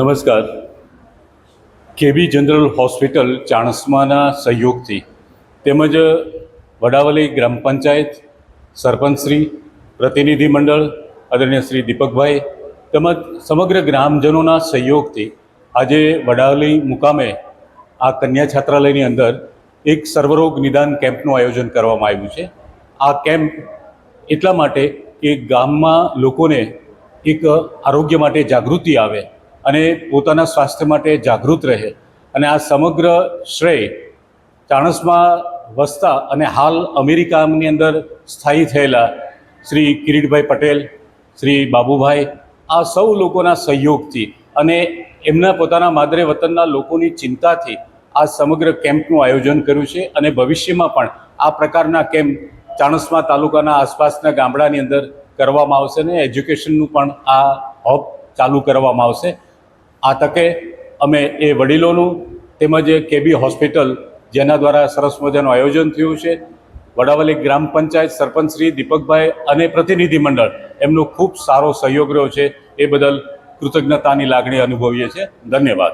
નમસ્કાર. કેબી general hospital ચાણસ્માના સહયોગથી તેમજ વડાવલી ગ્રામ પંચાયત, સરપંચશ્રી, પ્રતિનિધિ મંડળ આદરણીય શ્રી દીપકભાઈ તેમજ સમગ્ર ગ્રામજનોના સહયોગથી આજે વડાવલી મુકામે આ કન્યા છાત્રાલયની અંદર એક સર્વરોગ નિદાન કેમ્પનું આયોજન કરવામાં આવ્યું છે. આ કેમ્પ એટલા માટે કે ગામમાં લોકોને એક આરોગ્ય માટે જાગૃતિ આવે અને પોતાના સ્વાસ્થ્ય માટે જાગૃત રહે, અને આ સમગ્ર શ્રેય ચાણસ્મા વસતા અને હાલ અમેરિકાની અંદર સ્થાયી થયેલા શ્રી કિરીટભાઈ પટેલ, શ્રી બાબુભાઈ, આ સૌ લોકોના સહયોગથી અને એમના પોતાના માદરે વતનના લોકોની ચિંતાથી આ સમગ્ર કેમ્પનું આયોજન કર્યું છે. અને ભવિષ્યમાં પણ આ પ્રકારના કેમ્પ ચાણસ્મા તાલુકાના આસપાસના ગામડાની અંદર કરવામાં આવશે અને એજ્યુકેશનનું પણ આ હબ ચાલુ કરવામાં આવશે. આ તકે અમે એ વડીલોનું તેમજ કેબી હોસ્પિટલ જેના દ્વારા સરસ મજાનું આયોજન થયું છે, વડાવલી ગ્રામ પંચાયત, સરપંચ શ્રી દીપકભાઈ અને પ્રતિનિધિ મંડળ એમનો ખૂબ સારો સહયોગ રહ્યો છે, એ બદલ કૃતજ્ઞતાની લાગણી અનુભવીએ છીએ. ધન્યવાદ.